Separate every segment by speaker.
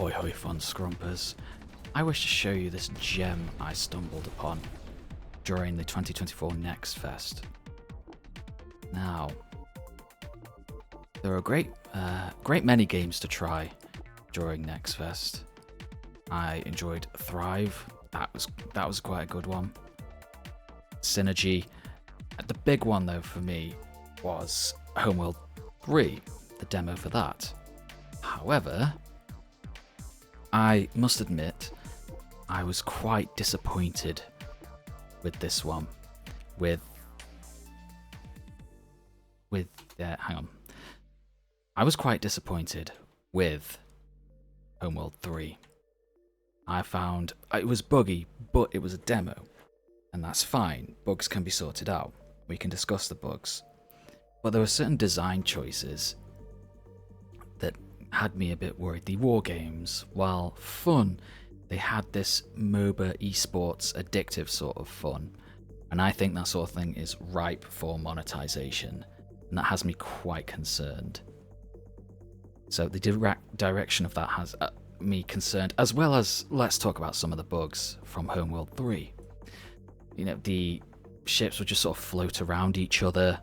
Speaker 1: Ahoy hoy fun scrumpers. I wish to show you this gem I stumbled upon during the 2024 NextFest. Now, there are a great many games to try during NextFest. I enjoyed Thrive, that was quite a good one. Synergy. The big one though for me was Homeworld 3, the demo for that. However, I must admit, I was quite disappointed with this one. I was quite disappointed with Homeworld 3. I found it was buggy, but it was a demo, and that's fine. Bugs can be sorted out. We can discuss the bugs. But there were certain design choices that had me a bit worried. The war games, while fun, they had this MOBA esports addictive sort of fun. And I think that sort of thing is ripe for monetization. And that has me quite concerned. So the direction of that has me concerned, as well as let's talk about some of the bugs from Homeworld 3. You know, the ships would just sort of float around each other.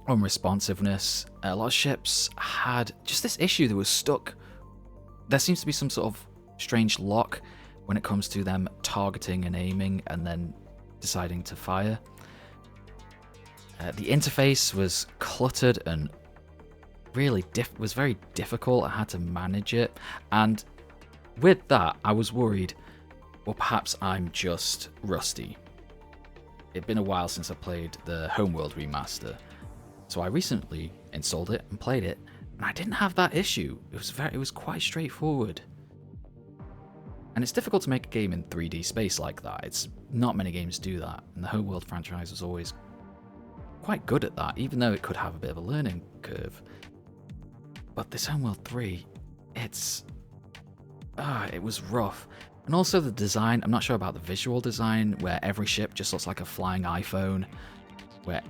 Speaker 1: Unresponsiveness. A lot of ships had just this issue that was stuck. There seems to be some sort of strange lock when it comes to them targeting and aiming and then deciding to fire. The interface was cluttered and really was very difficult. I had to manage it, and with that I was worried, well, perhaps I'm just rusty. It'd been a while since I played the Homeworld remaster, so I recently installed it and played it, and I didn't have that issue. It was quite straightforward. And it's difficult to make a game in 3D space like that. It's not many games do that, and the Homeworld franchise was always quite good at that, even though it could have a bit of a learning curve. But this Homeworld 3, it was rough. And also the design, I'm not sure about the visual design, where every ship just looks like a flying iPhone, where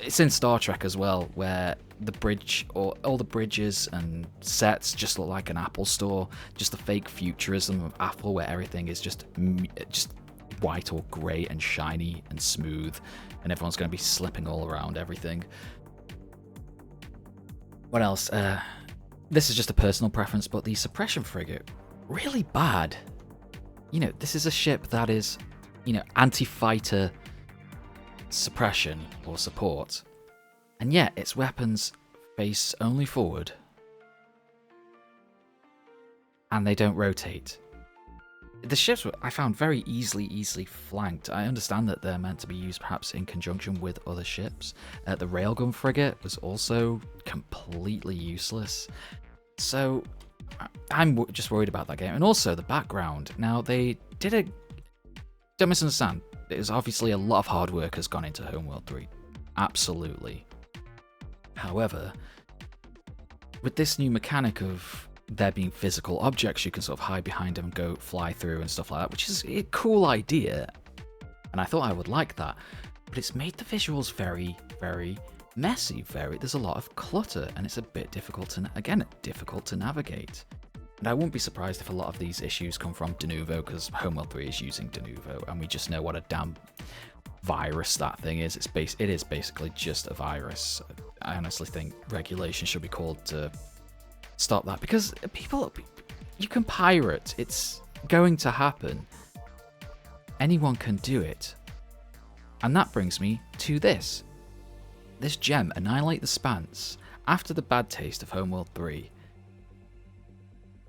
Speaker 1: it's in Star Trek as well, where the bridge, or all the bridges and sets just look like an Apple store, just the fake futurism of Apple, where everything is just white or grey and shiny and smooth, and everyone's going to be slipping all around everything. What else? This is just a personal preference, but the suppression frigate, really bad. You know, this is a ship that is, anti-fighter suppression or support, and yet its weapons face only forward, and they don't rotate. The ships were, I found, very easily flanked. I understand that they're meant to be used perhaps in conjunction with other ships. The railgun frigate was also completely useless. So I'm just worried about that game. And also the background. Now, they did a... Don't misunderstand. There's obviously a lot of hard work has gone into Homeworld 3. Absolutely. However, with this new mechanic of there being physical objects you can sort of hide behind them and go fly through and stuff like that, which is a cool idea, and I thought I would like that, but it's made the visuals very, very messy. There's a lot of clutter, and it's a bit difficult to navigate. And I wouldn't be surprised if a lot of these issues come from Denuvo, because Homeworld 3 is using Denuvo, and we just know what a damn virus that thing is. It is basically just a virus. I honestly think regulation should be called to stop that, because you can pirate. It's going to happen. Anyone can do it. And that brings me to this gem, Annihilate The Spance. After the bad taste of Homeworld 3,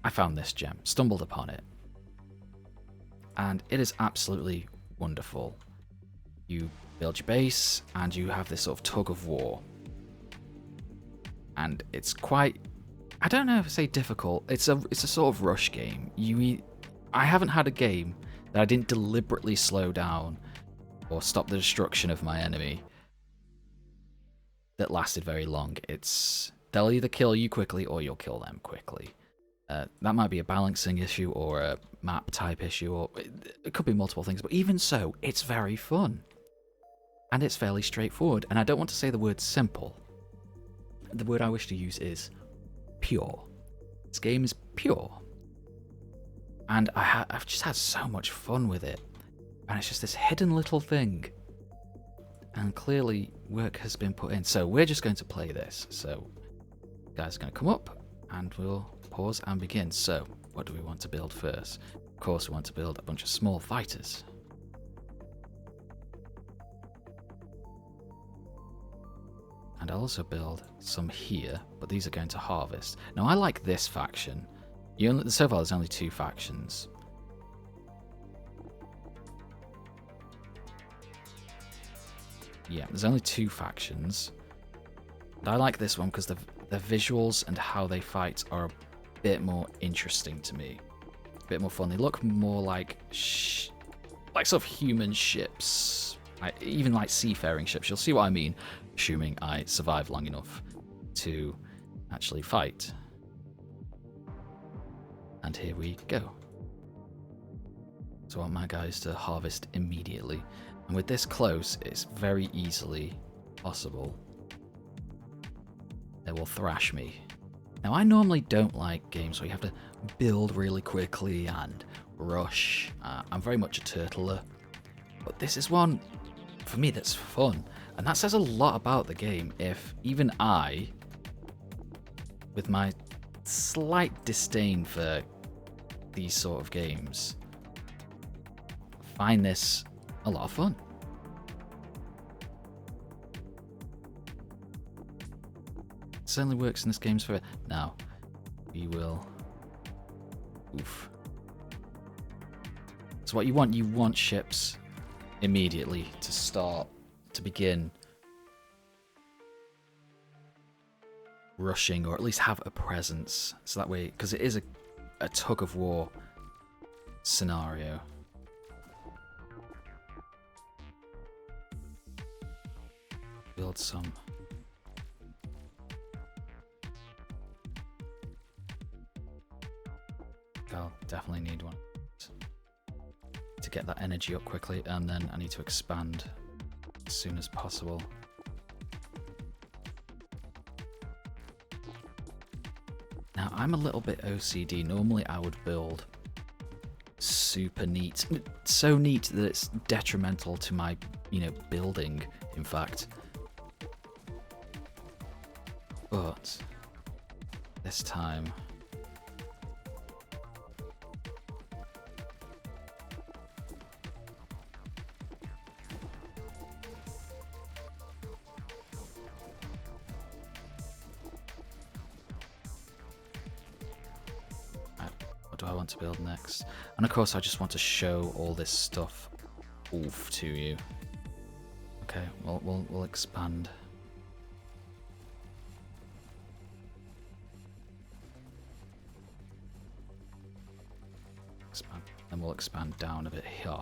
Speaker 1: I found this gem, stumbled upon it, and it is absolutely wonderful. You build your base, and you have this sort of tug of war, and it's quite, I don't know if I say difficult. It's a sort of rush game. I haven't had a game that I didn't deliberately slow down or stop the destruction of my enemy that lasted very long. They'll either kill you quickly or you'll kill them quickly. That might be a balancing issue or a map type issue, or it could be multiple things. But even so, it's very fun, and it's fairly straightforward. And I don't want to say the word simple. The word I wish to use is pure. This game is pure. And I've just had so much fun with it. And it's just this hidden little thing. And clearly work has been put in. So we're just going to play this. So guys are going to come up and we'll pause and begin. So what do we want to build first? Of course we want to build a bunch of small fighters. And I'll also build some here, but these are going to harvest. Now I like this faction. So far there's only 2 factions. Yeah, there's only 2 factions. And I like this one because the visuals and how they fight are a bit more interesting to me. A bit more fun. They look more like sort of human ships. Even like seafaring ships. You'll see what I mean, assuming I survive long enough to actually fight. And here we go. So I want my guys to harvest immediately. And with this close, it's very easily possible they will thrash me. Now I normally don't like games where you have to build really quickly and rush. I'm very much a turtler. But this is one, for me, that's fun. And that says a lot about the game if even I, with my slight disdain for these sort of games, find this a lot of fun. It certainly works in this game's favor. Now, we will... Oof. So what you want ships immediately to begin rushing, or at least have a presence. So that way, because it is a tug of war scenario. Build some. I'll definitely need one to get that energy up quickly, and then I need to expand as soon as possible. Now I'm a little bit OCD. Normally I would build super neat, so neat that it's detrimental to my, building, in fact. But this time what do I want to build next? And of course I just want to show all this stuff off to you. Okay, well we'll expand. Then we'll expand down a bit here.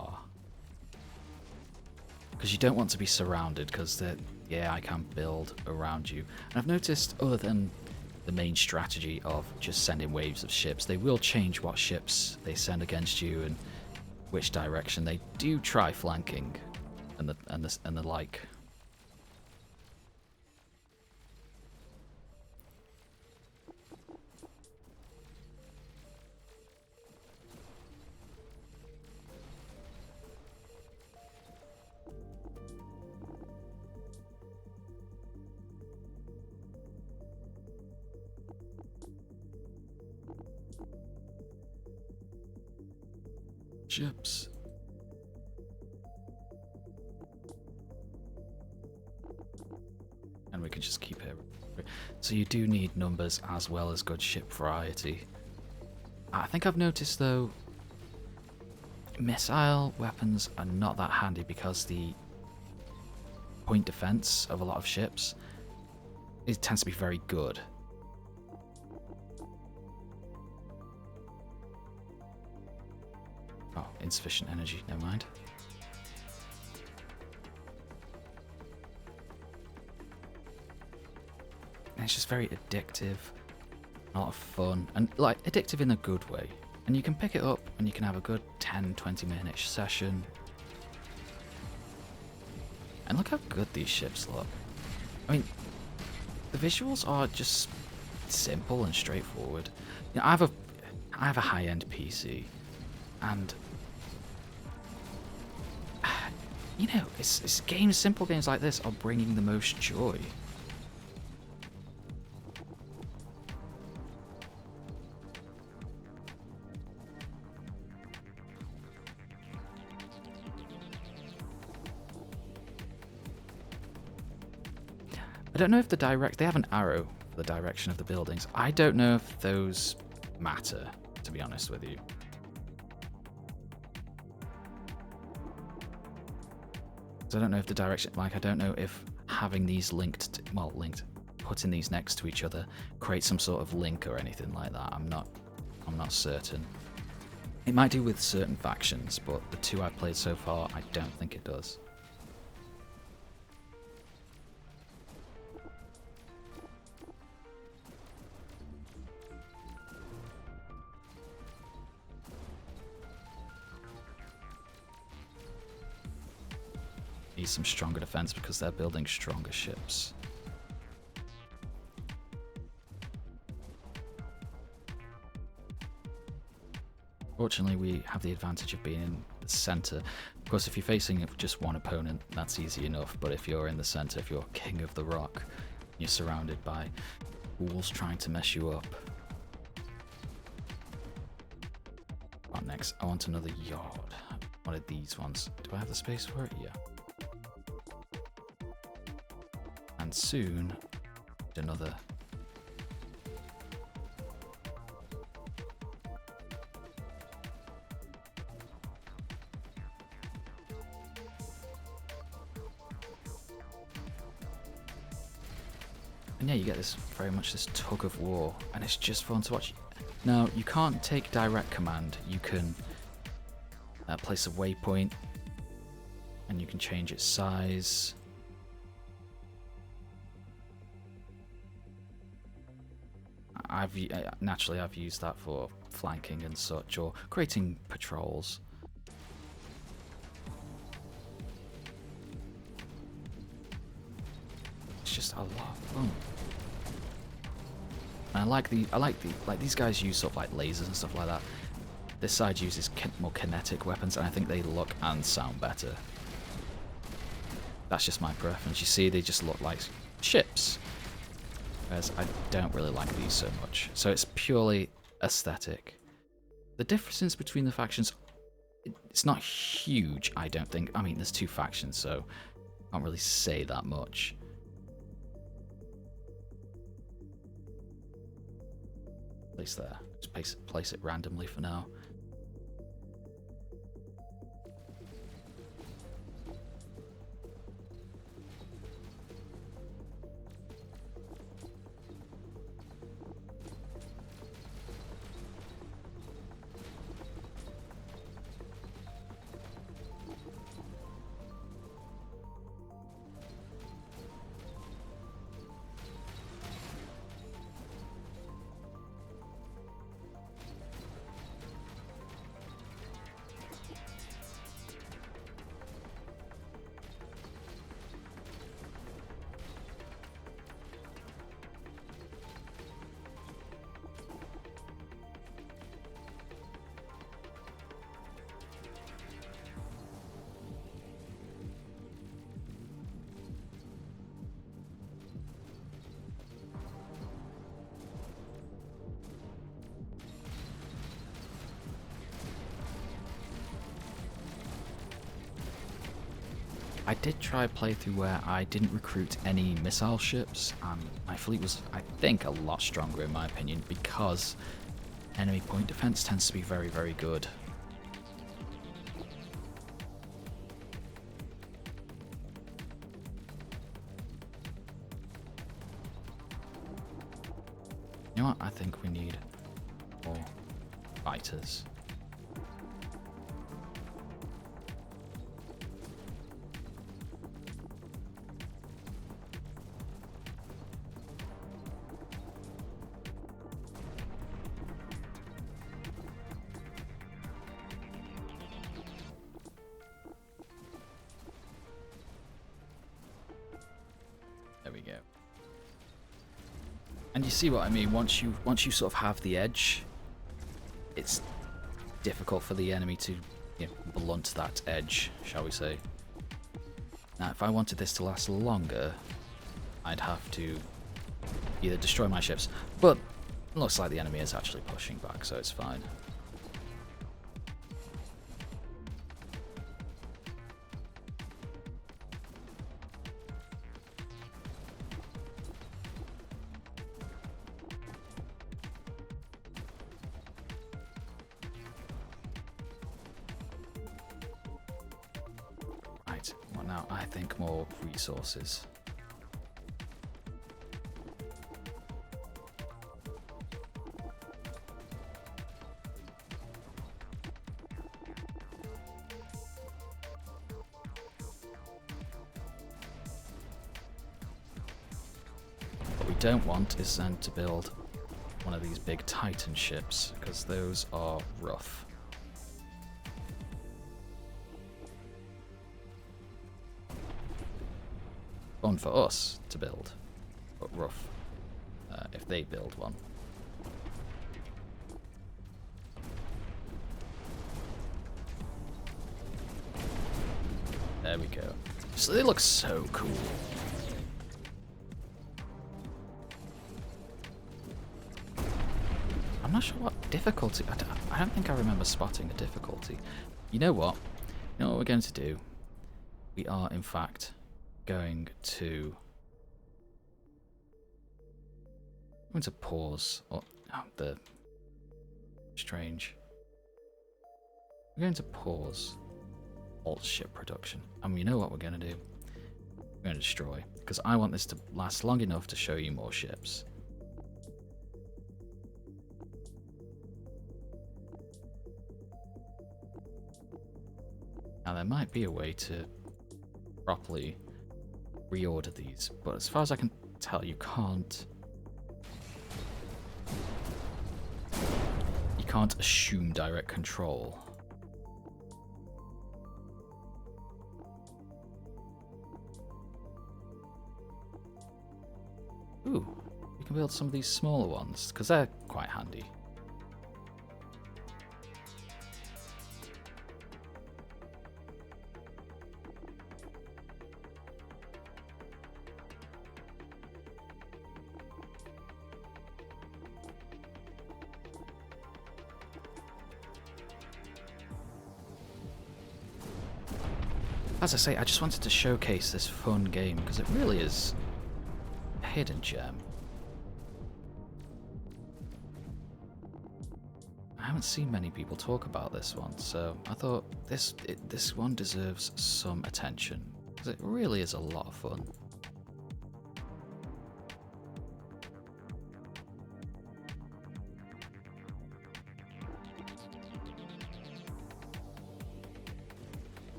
Speaker 1: Because you don't want to be surrounded, because yeah, I can build around you. And I've noticed, other than the main strategy of just sending waves of ships, they will change what ships they send against you and which direction. They do try flanking and the like. Ships. And we can just keep it. So you do need numbers as well as good ship variety. I think I've noticed though, missile weapons are not that handy because the point defense of a lot of ships, it tends to be very good. Oh, insufficient energy, never mind. And it's just very addictive, a lot of fun, and like addictive in a good way. And you can pick it up and you can have a good 10-20 minute session. And look how good these ships look. I mean, the visuals are just simple and straightforward. I have I have a high-end PC, and you know, it's games, simple games like this are bringing the most joy. I don't know if they have an arrow for the direction of the buildings. I don't know if those matter, to be honest with you. So I don't know if the direction, like, I don't know if having these putting these next to each other creates some sort of link or anything like that. I'm not certain. It might do with certain factions, but the two I've played so far, I don't think it does. Need some stronger defense because they're building stronger ships. Fortunately, we have the advantage of being in the center. Of course, if you're facing just one opponent, that's easy enough. But if you're in the center, if you're king of the rock, you're surrounded by fools trying to mess you up. What next? I want another yard. One of these ones. Do I have the space for it? Yeah. And soon, another. And yeah, you get this very much this tug of war, and it's just fun to watch. Now, you can't take direct command. You can place a waypoint, and you can change its size. Naturally, I've used that for flanking and such, or creating patrols. It's just a lot of fun. And I like these guys use sort of like lasers and stuff like that. This side uses more kinetic weapons, and I think they look and sound better. That's just my preference. You see, they just look like ships. Whereas I don't really like these so much. So it's purely aesthetic. The differences between the factions, it's not huge, I don't think. I mean, there's two factions, so I can't really say that much. Place there. Just place it randomly for now. I did try a playthrough where I didn't recruit any missile ships, and my fleet was, I think, a lot stronger in my opinion, because enemy point defense tends to be very, very good. You know what? I think we need more fighters. There we go. And you see what I mean? Once you sort of have the edge, it's difficult for the enemy to blunt that edge, shall we say. Now, if I wanted this to last longer, I'd have to either destroy my ships, but it looks like the enemy is actually pushing back, so it's fine. Right, well now I think more resources. Don't want is then to build one of these big Titan ships, because those are rough. Fun for us to build, but rough if they build one. There we go. So they look so cool. I'm not sure what difficulty. I don't think I remember spotting a difficulty. You know what? You know what we're going to do? We are, in fact, going to pause. The strange. We're going to pause alt ship production, and you know what we're going to do? We're going to destroy, because I want this to last long enough to show you more ships. Now there might be a way to properly reorder these, but as far as I can tell, you can't assume direct control. Ooh, we can build some of these smaller ones, because they're quite handy. As I say, I just wanted to showcase this fun game, because it really is a hidden gem. I haven't seen many people talk about this one, so I thought this one deserves some attention, because it really is a lot of fun.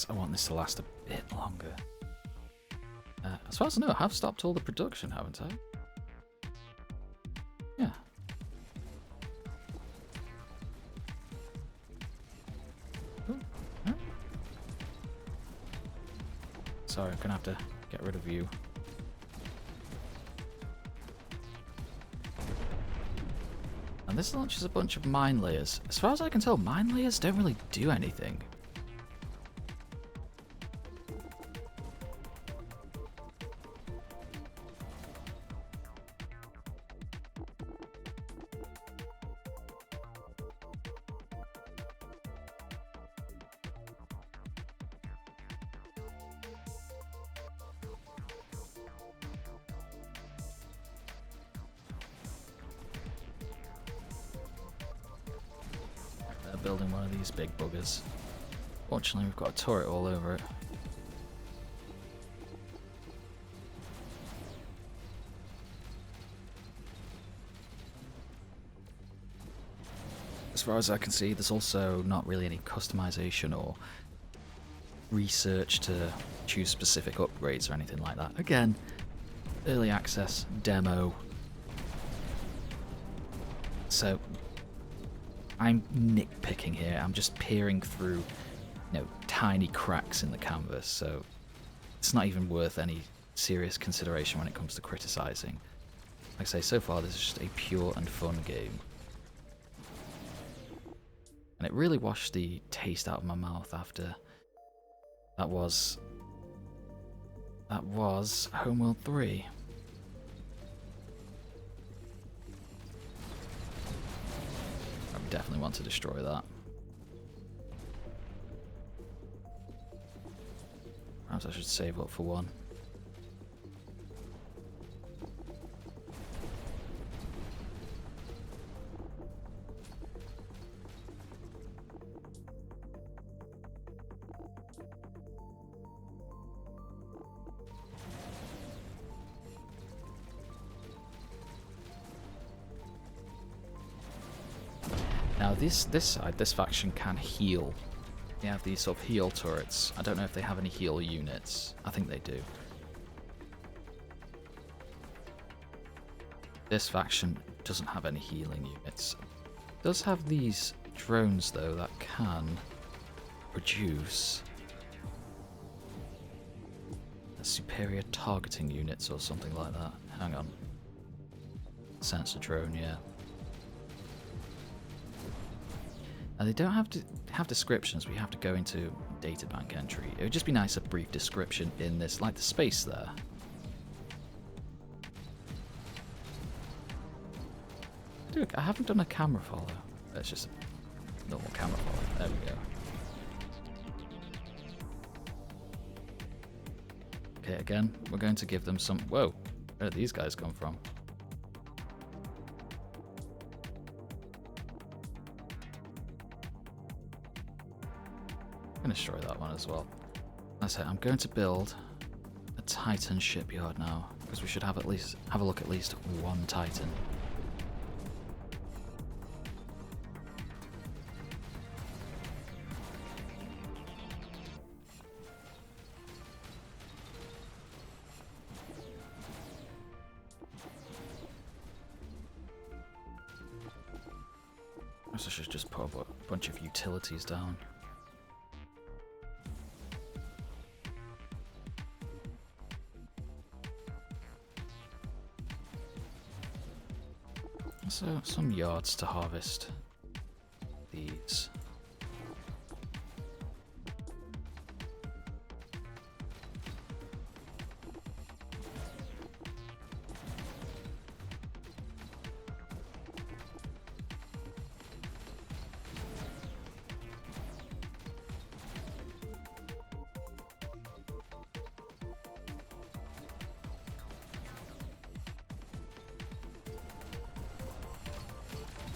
Speaker 1: I want this to last a bit longer. As far as I know, I have stopped all the production, haven't I? Yeah. Ooh, huh? Sorry, I'm gonna have to get rid of you. And this launches a bunch of mine layers. As far as I can tell, mine layers don't really do anything. Building one of these big buggers. Fortunately, we've got a turret all over it. As far as I can see, there's also not really any customization or research to choose specific upgrades or anything like that. Again, early access, demo. So, I'm nitpicking here. I'm just peering through, tiny cracks in the canvas, so it's not even worth any serious consideration when it comes to criticizing. Like I say, so far this is just a pure and fun game. And it really washed the taste out of my mouth after that was Homeworld 3. I definitely want to destroy that. Perhaps I should save up for one. Now this side, this faction can heal. They have these sort of heal turrets. I don't know if they have any heal units. I think they do. This faction doesn't have any healing units. It does have these drones though that can produce superior targeting units or something like that. Hang on. Sensor drone, yeah. And they don't have to have descriptions, we have to go into databank entry. It would just be nice a brief description in this, like the space there. Dude, I haven't done a camera follow. It's just a normal camera follow. There we go. Okay, again, we're going to give them some... Whoa, where did these guys come from? I'm going to destroy that one as well. That's it, I'm going to build a Titan shipyard now, because we should have a look at least one Titan. I should just put a bunch of utilities down. So, some yards to harvest these.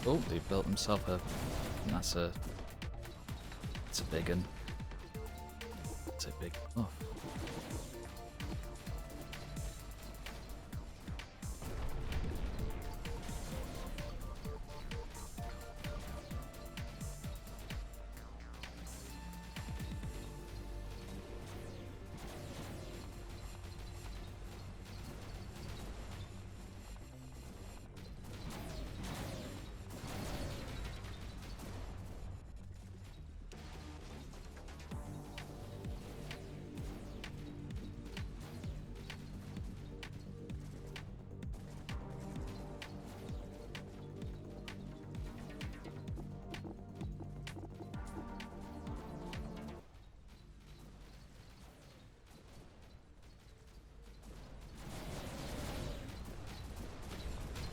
Speaker 1: Oh, they built himself a... That's a... It's a big one. It's a big... Oh.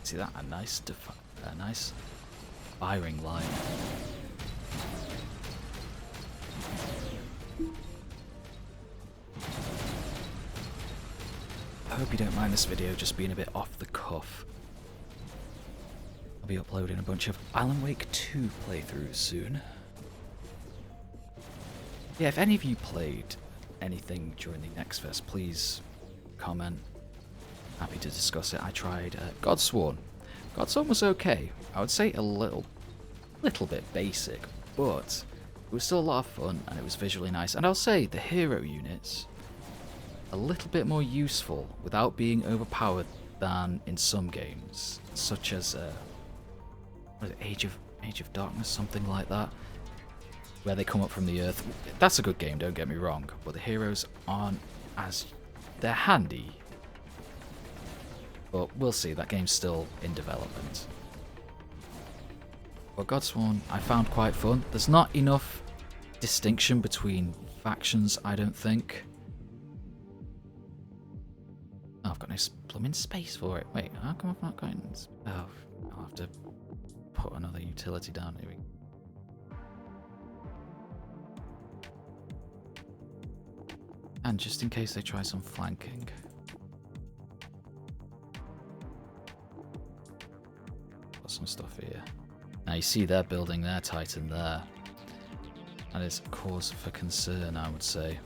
Speaker 1: See that? A nice firing line. I hope you don't mind this video just being a bit off the cuff. I'll be uploading a bunch of Alan Wake 2 playthroughs soon. Yeah, if any of you played anything during the NextFest, please comment. Happy to discuss it. I tried Godsworn. Godsworn was okay. I would say a little bit basic, but it was still a lot of fun and it was visually nice. And I'll say the hero units a little bit more useful without being overpowered than in some games, such as what is it, Age of Darkness, something like that, where they come up from the earth. That's a good game, don't get me wrong, but the heroes aren't as... they're handy. But we'll see, that game's still in development. But Godsworn I found quite fun. There's not enough distinction between factions, I don't think. Oh, I've got no blooming space for it. Wait, how come I've not got it? Oh, I'll have to put another utility down. Here we go. And just in case they try some flanking. Got some stuff here. Now you see they're building their Titan there. That is cause for concern, I would say.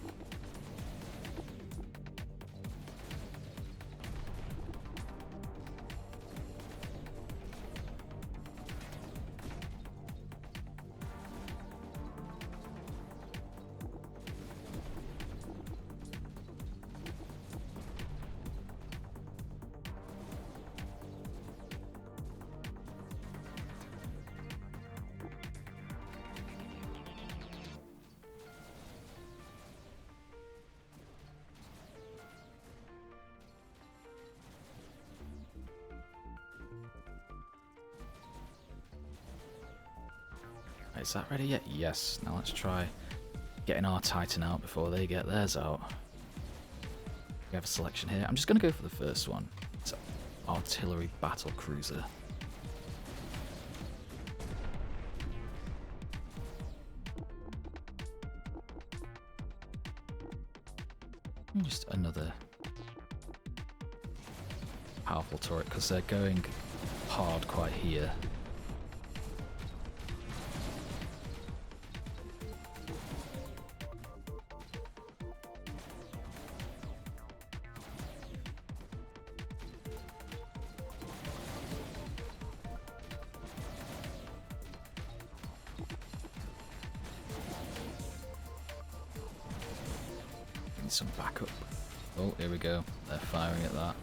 Speaker 1: Is that ready yet? Yes. Now let's try getting our Titan out before they get theirs out. We have a selection here. I'm just going to go for the first one. It's artillery battle cruiser. And just another powerful turret because they're going hard quite here. Some backup. Oh, here we go. They're firing at that.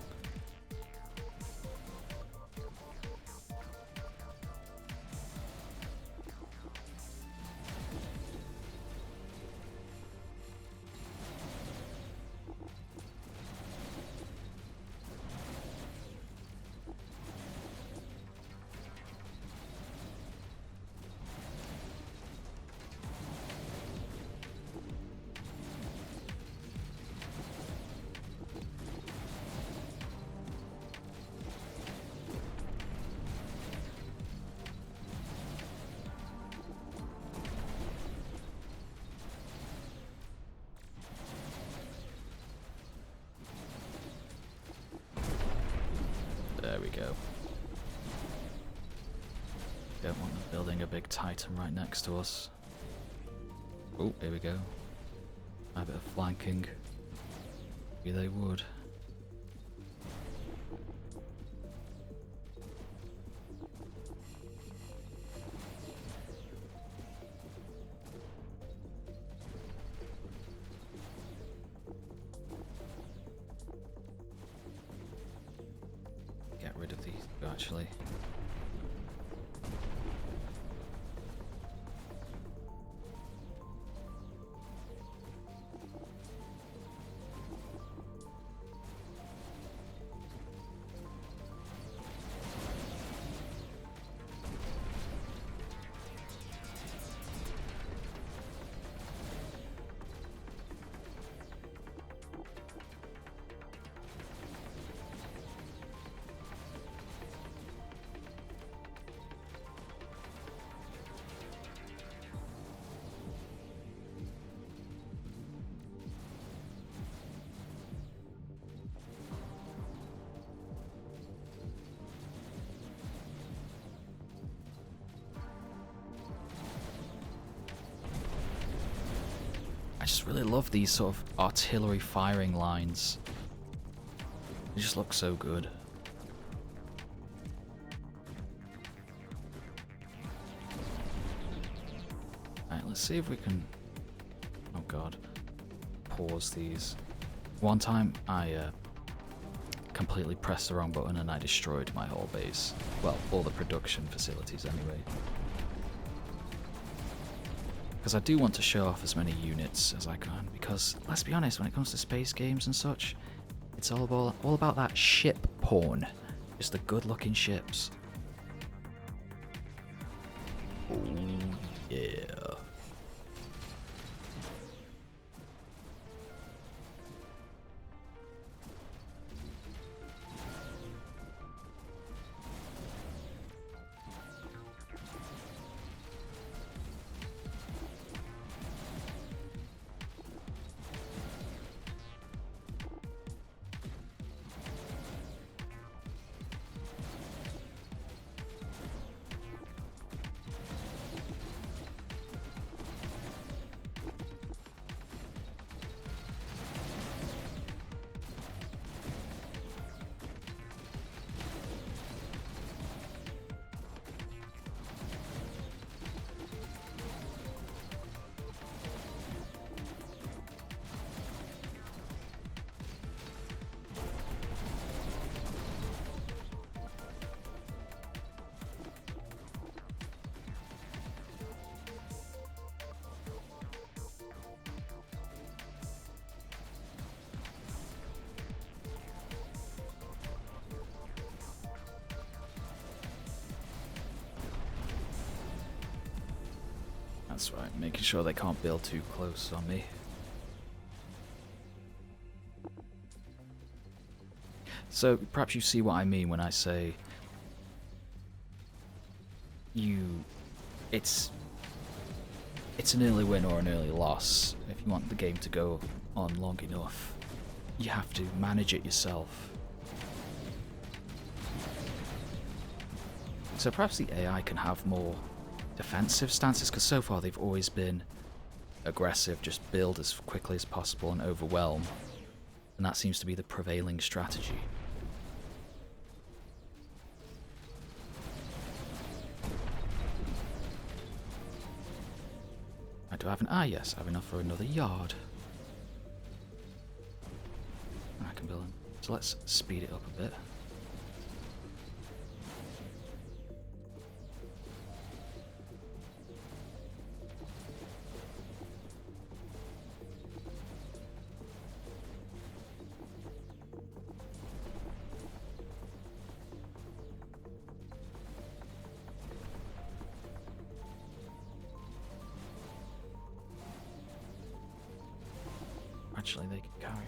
Speaker 1: There we go. Don't want them building a big Titan right next to us. Oh, here we go. A bit of flanking. Maybe they would. Get rid of these, actually. just really love these sort of artillery firing lines. They just look so good. Alright, let's see if we can... Oh god. Pause these. One time I completely pressed the wrong button and I destroyed my whole base. Well, all the production facilities anyway. Because I do want to show off as many units as I can, because let's be honest, when it comes to space games and such, it's all about that ship porn. Just the good looking ships. Oh yeah. That's right, making sure they can't build too close on me. So perhaps you see what I mean when I say it's an early win or an early loss. If you want the game to go on long enough, you have to manage it yourself. So perhaps the AI can have more defensive stances, because so far they've always been aggressive, just build as quickly as possible and overwhelm, and that seems to be the prevailing strategy. I do have yes, I have enough for another yard. I can build them. So let's speed it up a bit. Actually, they can carry it.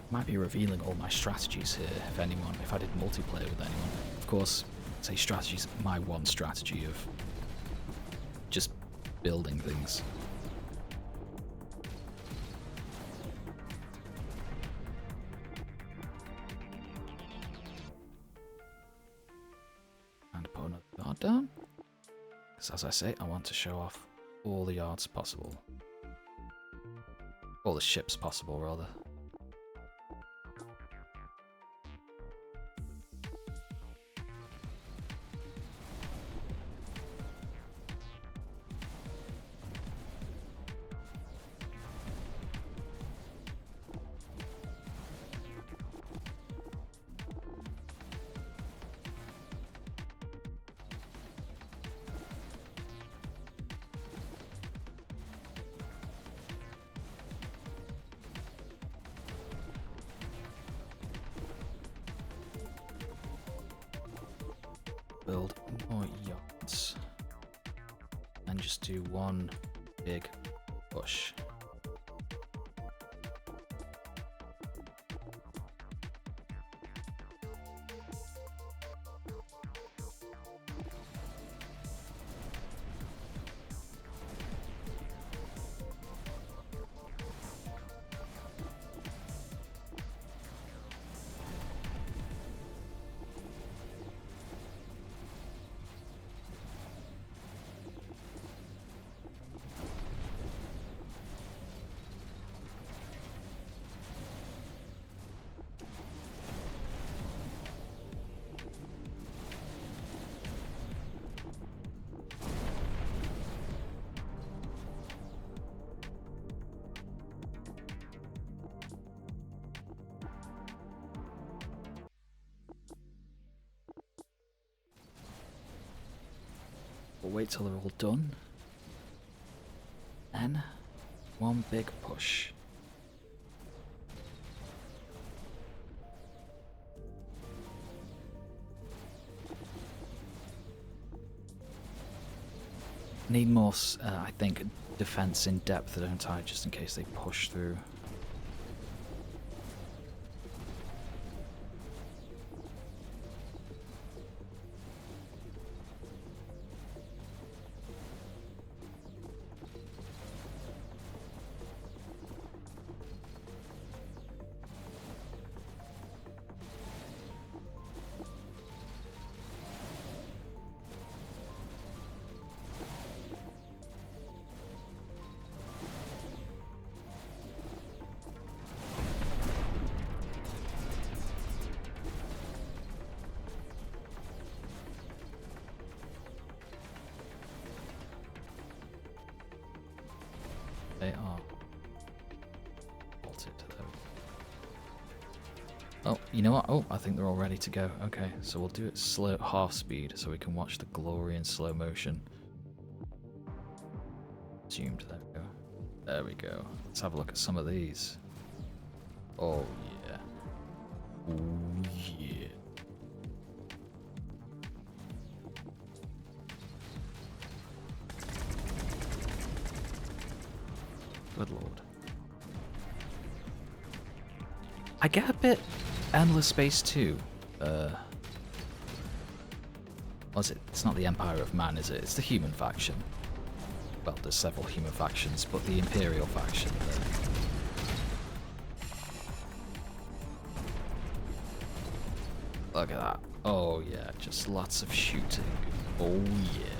Speaker 1: Might be revealing all my strategies here, if I did multiplayer with anyone. Of course, say strategies, my one strategy of just building things. And put another yard down. Because as I say, I want to show off all the yards possible. All the ships possible, rather. build more yachts and just do one big push. We'll wait till they're all done. Then, one big push. Need more, I think, defense in depth, don't I? Just in case they push through. They are bolted. Oh, you know what? Oh, I think they're all ready to go. Okay, so we'll do it slow, half speed, so we can watch the glory in slow motion. Zoomed. There we go. There we go. Let's have a look at some of these. Oh yeah. Oh yeah. Good lord. I get a bit Endless Space 2. Was it? It's not the Empire of Man, is it? It's the human faction. Well, there's several human factions, but the Imperial faction. Look at that. Oh yeah, just lots of shooting. Oh yeah.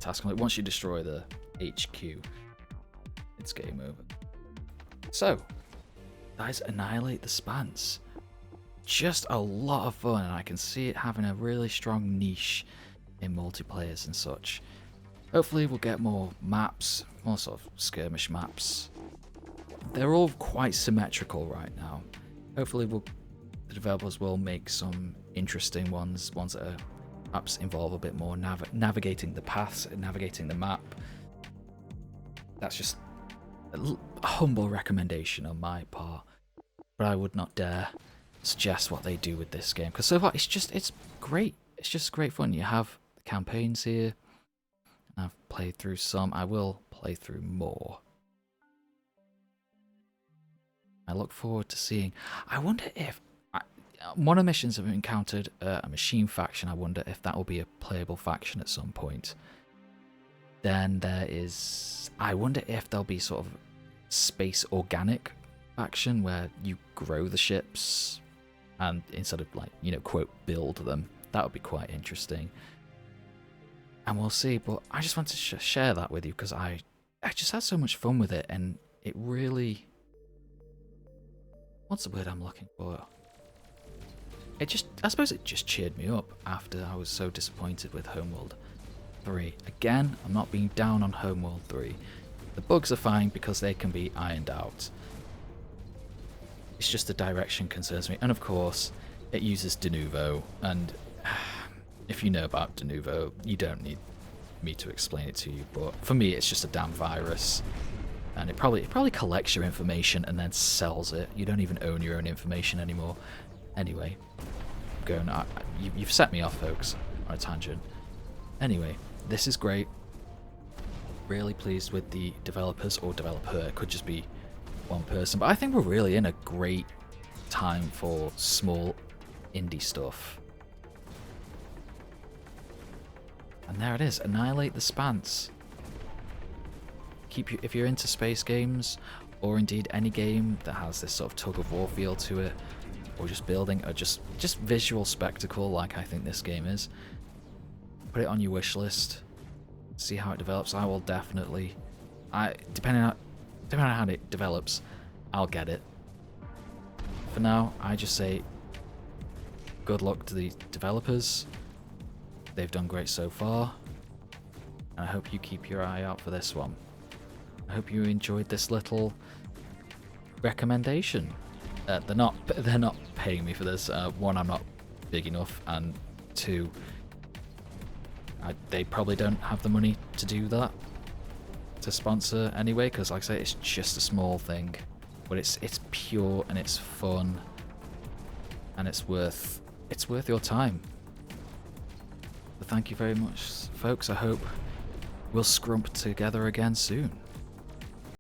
Speaker 1: Task complete. Once you destroy the HQ, it's game over. So, guys, Annihilate the Spance. Just a lot of fun, and I can see it having a really strong niche in multiplayers and such. Hopefully we'll get more maps, more sort of skirmish maps. They're all quite symmetrical right now. Hopefully the developers will make some interesting ones that are perhaps involve a bit more navigating the paths, navigating the map. That's just a humble recommendation on my part, but I would not dare suggest what they do with this game, because so far it's great. It's just great fun. You have the campaigns here. I've played through some. I will play through more. I look forward to seeing. I wonder if one of the missions have encountered a machine faction. I wonder if that will be a playable faction at some point. Then there is... I wonder if there'll be sort of space organic faction where you grow the ships and instead of, like, you know, quote, build them. That would be quite interesting. And we'll see, but I just want to share that with you because I just had so much fun with it, and it really... What's the word I'm looking for? I suppose it just cheered me up after I was so disappointed with Homeworld 3. Again, I'm not being down on Homeworld 3. The bugs are fine because they can be ironed out. It's just the direction concerns me, and of course, it uses de novo, and if you know about de novo, you don't need me to explain it to you, but for me it's just a damn virus, and it probably collects your information and then sells it. You don't even own your own information anymore. Anyway, you've set me off, folks, on a tangent. Anyway, this is great. Really pleased with the developers, or developer. It could just be one person, but I think we're really in a great time for small indie stuff. And there it is, Annihilate the Spance. If you're into space games, or indeed any game that has this sort of tug-of-war feel to it, or just building, or just visual spectacle like I think this game is, put it on your wish list. See how it develops. I will definitely, depending on how it develops, I'll get it. For now, I just say good luck to the developers. They've done great so far. And I hope you keep your eye out for this one. I hope you enjoyed this little recommendation. They're not paying me for this. One, I'm not big enough, and two, they probably don't have the money to do that, to sponsor anyway, because like I say, it's just a small thing, but it's pure and it's fun, and it's worth your time. But thank you very much, folks. I hope we'll scrump together again soon.